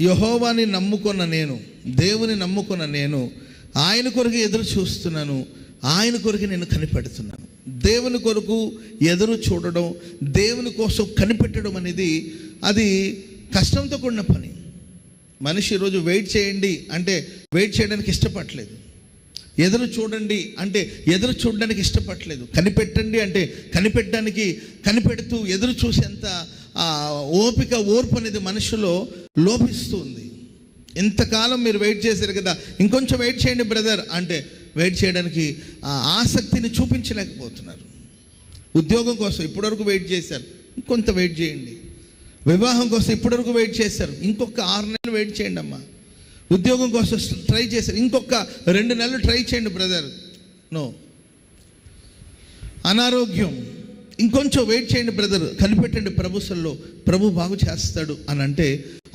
యెహోవాని నమ్ముకున్న నేను, దేవుని నమ్ముకున్న నేను ఆయన కొరకు ఎదురు చూస్తున్నాను, ఆయన కొరకు నేను కనిపెడుతున్నాను. దేవుని కొరకు ఎదురు చూడడం, దేవుని కోసం కనిపెట్టడం అనేది అది కష్టంతో కూడిన పని. మనిషి ఈరోజు వెయిట్ చేయండి అంటే వెయిట్ చేయడానికి ఇష్టపడలేదు, ఎదురు చూడండి అంటే ఎదురు చూడడానికి ఇష్టపడలేదు, కనిపెట్టండి అంటే కనిపెడుతూ ఎదురు చూసేంత ఓపిక, ఓర్పు అనేది మనుషులో లోపిస్తుంది. ఇంతకాలం మీరు వెయిట్ చేశారు కదా, ఇంకొంచెం వెయిట్ చేయండి బ్రదర్ అంటే వెయిట్ చేయడానికి ఆసక్తిని చూపించలేకపోతున్నారు. ఉద్యోగం కోసం ఇప్పటివరకు వెయిట్ చేశారు, ఇంకొంత వెయిట్ చేయండి. వివాహం కోసం ఇప్పటివరకు వెయిట్ చేశారు, ఇంకొక 6 నెలలు వెయిట్ చేయండి అమ్మా. ఉద్యోగం కోసం ట్రై చేశారు, ఇంకొక 2 నెలలు ట్రై చేయండి బ్రదర్. నో. అనారోగ్యం, ఇంకొంచెం వెయిట్ చేయండి బ్రదర్, కనిపెట్టండి ప్రభుత్వంలో, ప్రభు బాగు చేస్తాడు అని అంటే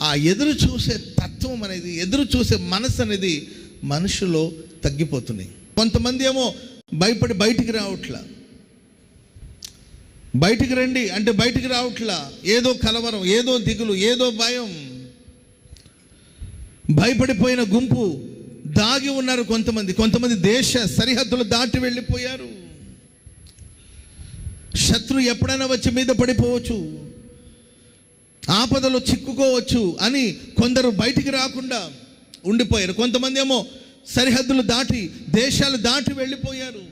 ఆ ఎదురు చూసే తత్వం అనేది, ఎదురు చూసే మనసు అనేది మనుషులో తగ్గిపోతున్నాయి. కొంతమంది ఏమో భయపడి బయటికి రావట్లా, బయటికి రండి అంటే బయటికి రావట్లా. ఏదో కలవరం, ఏదో దిగులు, ఏదో భయం, భయపడిపోయిన గుంపు దాగి ఉన్నారు. కొంతమంది దేశ సరిహద్దులు దాటి వెళ్ళిపోయారు. శత్రు ఎప్పుడైనా వచ్చి మీద పడిపోవచ్చు, ఆపదలో చిక్కుకోవచ్చు అని కొందరు బయటికి రాకుండా ఉండిపోయారు. కొంతమంది ఏమో సరిహద్దులు దాటి, దేశాలు దాటి వెళ్ళిపోయారు.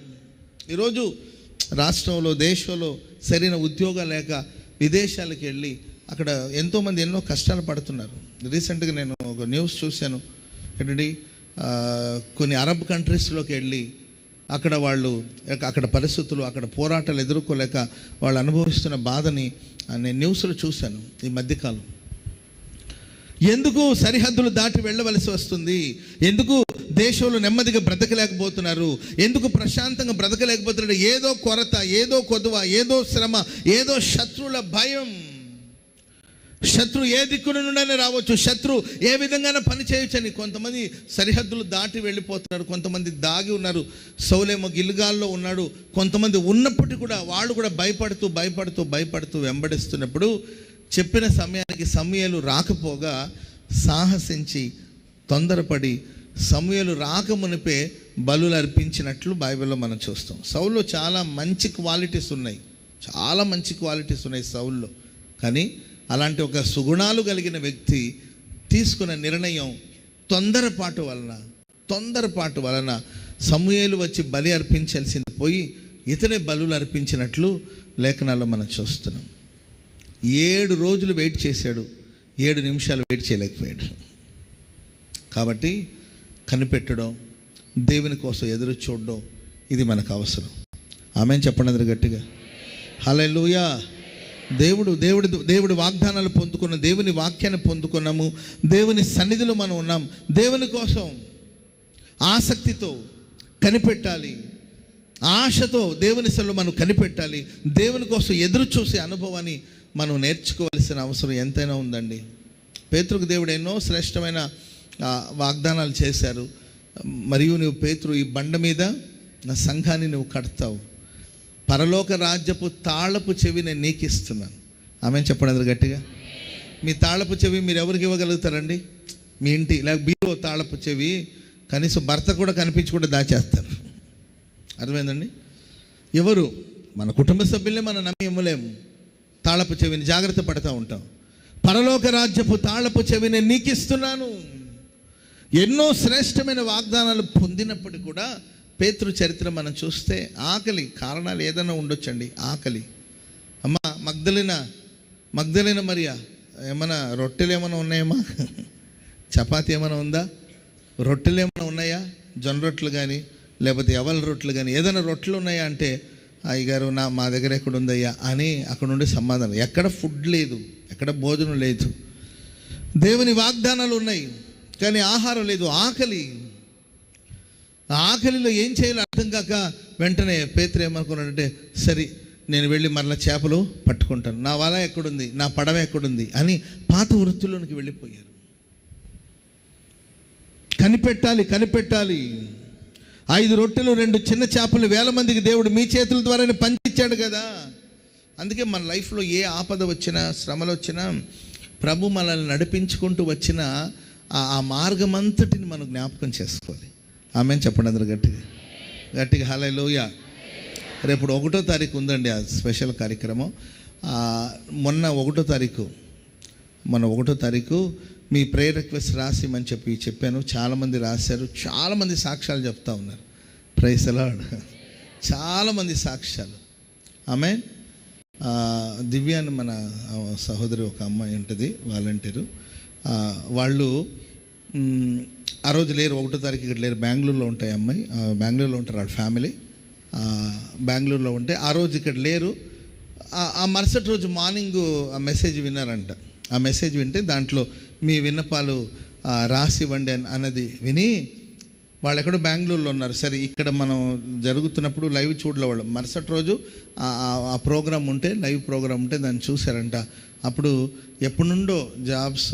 ఈరోజు రాష్ట్రంలో, దేశంలో సరైన ఉద్యోగాలు లేక విదేశాలకు వెళ్ళి అక్కడ ఎంతోమంది ఎన్నో కష్టాలు పడుతున్నారు. రీసెంట్గా నేను ఒక న్యూస్ చూశాను. ఏంటంటే కొన్ని అరబ్ కంట్రీస్లోకి వెళ్ళి అక్కడ పరిస్థితులు, అక్కడ పోరాటాలు ఎదుర్కోలేక వాళ్ళు అనుభవిస్తున్న బాధని నేను న్యూస్లో చూశాను ఈ మధ్యకాలం. ఎందుకు సరిహద్దులు దాటి వెళ్ళవలసి వస్తుంది? ఎందుకు దేశంలో నెమ్మదిగా బ్రతకలేకపోతున్నారు? ఎందుకు ప్రశాంతంగా బ్రతకలేకపోతున్నారు? ఏదో కొరత, ఏదో కొదువ, ఏదో శ్రమ, ఏదో శత్రువుల భయం. శత్రు ఏ దిక్కున నుండైనా రావచ్చు, శత్రు ఏ విధంగానే పని చేయొచ్చని కొంతమంది సరిహద్దులు దాటి వెళ్ళిపోతున్నారు. కొంతమంది దాగి ఉన్నారు. సౌలేమో గిల్గాల్లో ఉన్నాడు. కొంతమంది ఉన్నప్పటికీ కూడా వాళ్ళు కూడా భయపడుతూ వెంబడిస్తున్నప్పుడు చెప్పిన సమయానికి సమూయేలు రాకపోగా సాహసించి తొందరపడి సమూయేలు రాకమునిపే బలులు అర్పించినట్లు బైబిల్లో మనం చూస్తాం. సౌల్లో చాలా మంచి క్వాలిటీస్ ఉన్నాయి సౌల్లో. కానీ అలాంటి ఒక సుగుణాలు కలిగిన వ్యక్తి తీసుకున్న నిర్ణయం తొందరపాటు వలన సమూయేలు వచ్చి బలి అర్పించాల్సింది పోయి ఇతనే బలులు అర్పించినట్లు లేఖనాల్లో మనం చూస్తున్నాం. 7 రోజులు వెయిట్ చేశాడు, 7 నిమిషాలు వెయిట్ చేయలేకపోయాడు. కాబట్టి కనిపెట్టడం, దేవుని కోసం ఎదురు చూడడం ఇది మనకు అవసరం. ఆమేన్ చెప్పండి అందరూ గట్టిగా. హల్లెలూయా. దేవుడి వాగ్దానాలు పొందుకున్న, దేవుని వాక్యాన్ని పొందుకున్నాము, దేవుని సన్నిధిలో మనం ఉన్నాం. దేవుని కోసం ఆసక్తితో కనిపెట్టాలి, ఆశతో దేవుని సన్నిధిలో మనం కనిపెట్టాలి. దేవుని కోసం ఎదురు చూసే అనుభవాన్ని మనం నేర్చుకోవాల్సిన అవసరం ఎంతైనా ఉందండి. పేతురుకు దేవుడు ఎన్నో శ్రేష్టమైన వాగ్దానాలు చేశారు. మరియు పేతురు, ఈ బండ మీద నా సంఘాన్ని నువ్వు కడతావు, పరలోక రాజ్యపు తాళపు చెవి నేను నీకు ఇస్తున్నాను. ఆమె చెప్పండి అందరు గట్టిగా. మీ తాళపు చెవి మీరు ఎవరికి ఇవ్వగలుగుతారండి? మీ ఇంటి లేక బీరో తాళపు చెవి కనీసం భర్త కూడా కనిపించకుండా దాచేస్తారు. అర్థమైందండి? ఎవరు? మన కుటుంబ సభ్యులే మనం నమ్మి ఇవ్వలేము. తాళపు చెవిని జాగ్రత్త పడుతూ ఉంటాం. పరలోక రాజ్యపు తాళపు చెవిని నీకు ఇస్తున్నాను. ఎన్నో శ్రేష్టమైన వాగ్దానాలు పొందినప్పటికీ కూడా పేతురు చరిత్ర మనం చూస్తే ఆకలి కారణాలు ఏదైనా ఉండొచ్చండి. ఆకలి. అమ్మ మగ్దలిన మరియా, ఏమైనా రొట్టెలు ఏమైనా ఉన్నాయమ్మా? చపాతీ ఏమైనా ఉందా? రొట్టెలు ఏమైనా ఉన్నాయా? జొన్న రొట్టెలు కానీ లేకపోతే ఎవల రొట్టెలు కానీ ఏదైనా రొట్టెలు ఉన్నాయా అంటే, అయ్యగారు మా దగ్గర ఎక్కడ ఉందయ్యా అని అక్కడ నుండి సమాధానం. ఎక్కడ ఫుడ్ లేదు, ఎక్కడ భోజనం లేదు. దేవుని వాగ్దానాలు ఉన్నాయి కానీ ఆహారం లేదు. ఆకలిలో ఏం చేయాలో అర్థం కాక వెంటనే పేతురు ఏమనుకున్నాడంటే, సరే నేను వెళ్ళి మరలా చేపలు పట్టుకుంటాను, నా వల ఎక్కడుంది, నా పడవ ఎక్కడుంది అని పాత వృత్తుల్లోనికి వెళ్ళిపోయారు. కనిపెట్టాలి. 5 రొట్టెలు 2 చిన్న చేపలు 1000 మందికి దేవుడు మీ చేతుల ద్వారానే పంచిచ్చాడు కదా. అందుకే మన లైఫ్లో ఏ ఆపద వచ్చినా, శ్రమలు వచ్చినా ప్రభు మనల్ని నడిపించుకుంటూ వచ్చిన ఆ మార్గం అంతటిని మనం జ్ఞాపకం చేసుకోవాలి. ఆమేన్ చెప్పండి అందరూ గట్టిగా గట్టిగా హల్లెలూయా. రేపు 1వ తారీఖు ఉందండి ఆ స్పెషల్ కార్యక్రమం. మొన్న 1వ తారీఖు మీ ప్రేయర్ రిక్వెస్ట్ రాసిమని చెప్పాను. చాలామంది రాశారు, చాలామంది సాక్ష్యాలు చెప్తా ఉన్నారు. Praise the lord. చాలామంది సాక్ష్యాలు. ఆమేన్. దివ్య అని మన సహోదరి ఒక అమ్మాయి ఉంటుంది, వాలంటీరు. వాళ్ళు ఆ రోజు లేరు, 1వ తారీఖు ఇక్కడ లేరు, బెంగళూరులో ఉంటాయి అమ్మాయి. బెంగళూరులో ఉంటారు వాళ్ళ ఫ్యామిలీ. బెంగళూరులో ఉంటే ఆ రోజు ఇక్కడ లేరు. ఆ మరుసటి రోజు మార్నింగ్ ఆ మెసేజ్ విన్నారంట. ఆ మెసేజ్ వింటే దాంట్లో మీ విన్నపాలు రాసివ్వండి అన్నది విని వాళ్ళు ఎక్కడో బెంగళూరులో ఉన్నారు. సరే ఇక్కడ మనం జరుగుతున్నప్పుడు లైవ్ చూడలే వాళ్ళు. మరుసటి రోజు ఆ ప్రోగ్రాం ఉంటే, లైవ్ ప్రోగ్రాం ఉంటే దాన్ని చూశారంట. అప్పుడు ఎప్పటి నుండో జాబ్స్,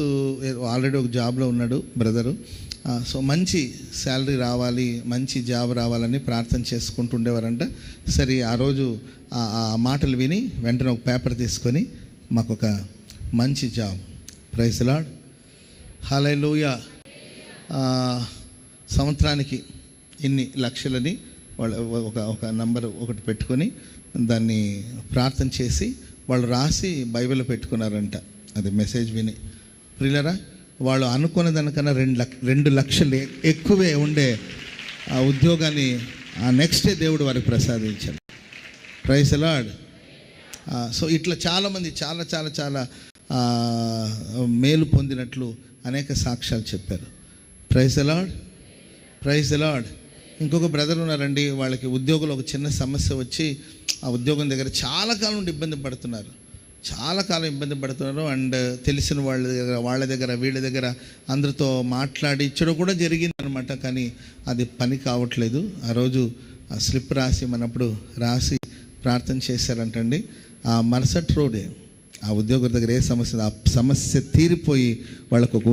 ఆల్రెడీ ఒక జాబ్లో ఉన్నాడు బ్రదరు. సో మంచి శాలరీ రావాలి, మంచి జాబ్ రావాలని ప్రార్థన చేసుకుంటూ ఉండేవారంట. సరే ఆ రోజు ఆ మాటలు విని వెంటనే ఒక పేపర్ తీసుకొని మాకు ఒక మంచి జాబ్, ప్రైజ్ ది లార్డ్, హల్లెలూయా, సంవత్సరానికి ఇన్ని లక్షలని వాళ్ళు ఒక నంబర్ ఒకటి పెట్టుకొని దాన్ని ప్రార్థన చేసి వాళ్ళు రాసి బైబిల్లో పెట్టుకున్నారంట. అది మెసేజ్ విని ప్రియులరా, వాళ్ళు అనుకున్న దానికన్నా 2 లక్షలు ఎక్కువే ఉండే ఆ ఉద్యోగాన్ని ఆ నెక్స్ట్ డే దేవుడు వారికి ప్రసాదించాడు. Praise the lord. సో ఇట్లా చాలామంది చాలా చాలా చాలా మేలు పొందినట్లు అనేక సాక్ష్యాలు చెప్పారు. Praise the lord, praise the lord. ఇంకొక బ్రదర్ ఉన్నారండి, వాళ్ళకి ఉద్యోగంలో ఒక చిన్న సమస్య వచ్చి ఆ ఉద్యోగం దగ్గర చాలా కాలం నుండి ఇబ్బంది పడుతున్నారు. అండ్ తెలిసిన వాళ్ళ దగ్గర వీళ్ళ దగ్గర అందరితో మాట్లాడి ఇచ్చడం కూడా జరిగిందనమాట. కానీ అది పని కావట్లేదు. ఆ రోజు ఆ స్లిప్ రాసి మనప్పుడు రాసి ప్రార్థన చేశారంటండి. ఆ మరుసటి రోజే ఆ ఉద్యోగుల దగ్గర ఏ సమస్య, ఆ సమస్య తీరిపోయి వాళ్ళకు ఒక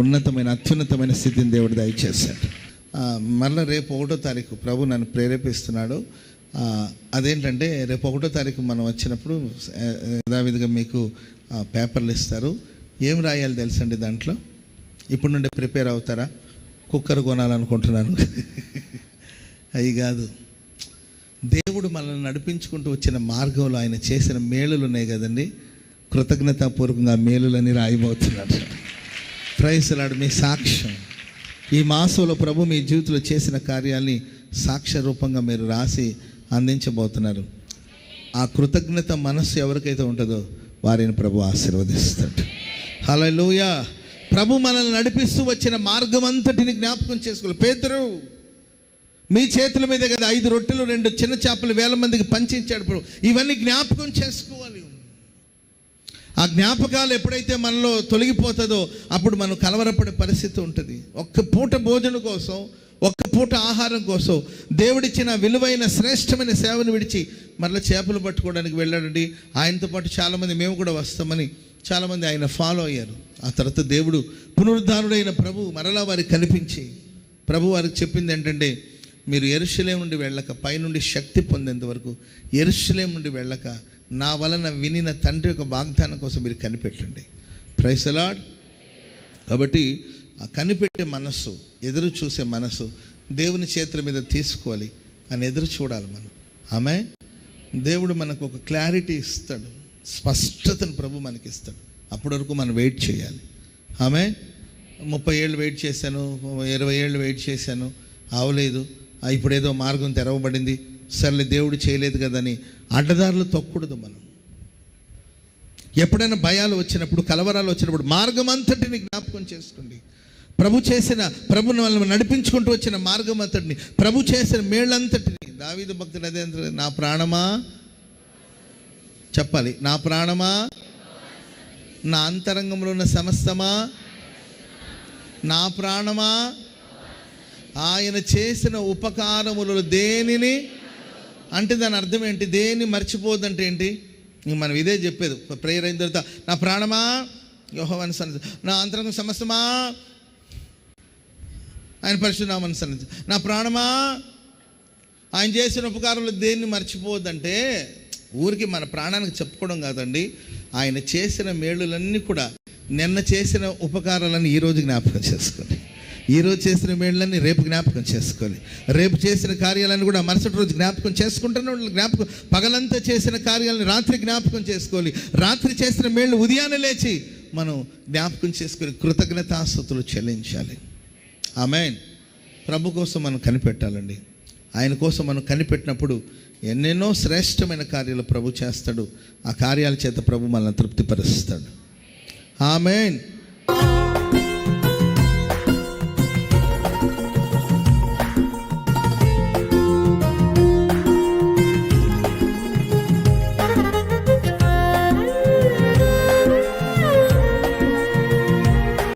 అత్యున్నతమైన స్థితిని దేవుడు దయచేశాడు. మరలా రేపు 1వ తారీఖు ప్రభు నన్ను ప్రేరేపిస్తున్నాడు. అదేంటంటే రేపు 1వ తారీఖు మనం వచ్చినప్పుడు యథావిధిగా మీకు పేపర్లు ఇస్తారు. ఏం రాయాలి తెలుసండి దాంట్లో? ఇప్పుడు నుండి ప్రిపేర్ అవుతారా? కుక్కర్ కొనాలనుకుంటున్నాను. అవి కాదు, దేవుడు మనల్ని నడిపించుకుంటూ వచ్చిన మార్గంలో ఆయన చేసిన మేలులు ఉన్నాయి కదండి, కృతజ్ఞతాపూర్వకంగా మేలులని రాయబోతున్నాడు. Praise the lord. మీ సాక్ష్యం ఈ మాసంలో ప్రభు మీ జీవితంలో చేసిన కార్యాల్ని సాక్ష్య రూపంగా మీరు రాసి అందించబోతున్నారు. ఆ కృతజ్ఞత మనస్సు ఎవరికైతే ఉంటుందో వారిని ప్రభు ఆశీర్వదిస్తాడు. హల్లెలూయా. ప్రభు మనల్ని నడిపిస్తూ వచ్చిన మార్గం అంతటిని జ్ఞాపకం చేసుకోవాలి. పేతురు, మీ చేతుల మీద కదా 5 రొట్టెలు 2 చిన్న చేపలు 1000 మందికి పంచించాడు. ప్రభు ఇవన్నీ జ్ఞాపకం చేసుకోవాలి. ఆ జ్ఞాపకాలు ఎప్పుడైతే మనలో తొలగిపోతుందో అప్పుడు మనం కలవరపడే పరిస్థితి ఉంటుంది. ఒక్క పూట భోజనం కోసం, ఒక్క పూట ఆహారం కోసం దేవుడిచ్చిన విలువైన శ్రేష్టమైన సేవను విడిచి మరలా చేపలు పట్టుకోవడానికి వెళ్ళాడండి. ఆయనతో పాటు చాలామంది మేము కూడా వస్తామని చాలామంది ఆయన ఫాలో అయ్యారు. ఆ తర్వాత దేవుడు పునరుద్ధానుడైన ప్రభు మరలా వారికి కనిపించి ప్రభు వారికి చెప్పింది ఏంటంటే, మీరు యెరూషలేము నుండి వెళ్ళక, పైనుండి శక్తి పొందేంత వరకు యెరూషలేము నుండి వెళ్ళక నా వలన వినిన తండ్రి యొక్క వాగ్దానం కోసం మీరు కనిపెట్టండి. Praise the lord. కాబట్టి ఆ కనిపెట్టే మనస్సు, ఎదురు చూసే మనస్సు దేవుని చేతుల మీద తీసుకోవాలి అని ఎదురు చూడాలి మనం. ఆమె దేవుడు మనకు ఒక క్లారిటీ ఇస్తాడు, స్పష్టతను ప్రభు మనకి ఇస్తాడు. అప్పటి వరకు మనం వెయిట్ చేయాలి. ఆమె 30 ఏళ్ళు వెయిట్ చేశాను, 20 ఏళ్ళు వెయిట్ చేశాను, అవలేదు, ఇప్పుడు ఏదో మార్గం తెరవబడింది, సర్లే దేవుడు చేయలేదు కదని అడ్డదారులు తొక్కకూడదు. మనం ఎప్పుడైనా భయాలు వచ్చినప్పుడు, కలవరాలు వచ్చినప్పుడు మార్గం అంతటిని జ్ఞాపకం చేసుకోండి. ప్రభు మనల్ని నడిపించుకుంటూ వచ్చిన మార్గం అంతటిని, ప్రభు చేసిన మేళ్ళంతటిని. దావీదు భక్తుడు అదే, నా ప్రాణమా చెప్పాలి, నా ప్రాణమా, నా అంతరంగంలో ఉన్న సమస్తమా, నా ప్రాణమా ఆయన చేసిన ఉపకారములలో దేనిని, అంటే దాని అర్థం ఏంటి? దేన్ని మర్చిపోద్దంటే ఏంటి? మనం ఇదే చెప్పేది ప్రేయర్ అయిన తర్వాత, నా ప్రాణమా యెహోవాను సన్నిధి, నా అంతరంగం సమస్తమా ఆయన పరిశుద్ధనామమును సన్నిధి, నా ప్రాణమా ఆయన చేసిన ఉపకారంలో దేన్ని మర్చిపోవద్దంటే ఊరికి మన ప్రాణానికి చెప్పుకోవడం కాదండి, ఆయన చేసిన మేలులన్నీ కూడా నిన్న చేసిన ఉపకారాలను ఈరోజు జ్ఞాపకం చేసుకోండి. ఈరోజు చేసిన మేళ్ళని రేపు జ్ఞాపకం చేసుకోవాలి. రేపు చేసిన కార్యాలను కూడా మరుసటి రోజు జ్ఞాపకం చేసుకుంటూనే జ్ఞాపకం. పగలంతా చేసిన కార్యాలను రాత్రి జ్ఞాపకం చేసుకోవాలి. రాత్రి చేసిన మేళ్ళు ఉదయాన్నే లేచి మనం జ్ఞాపకం చేసుకొని కృతజ్ఞతాస్తుతులు చెల్లించాలి. ఆమేన్. ప్రభు కోసం మనం కనిపెట్టాలండి. ఆయన కోసం మనం కనిపెట్టినప్పుడు ఎన్నెన్నో శ్రేష్టమైన కార్యాలు ప్రభు చేస్తాడు. ఆ కార్యాల చేత ప్రభు మనల్ని తృప్తిపరుస్తాడు. ఆమేన్.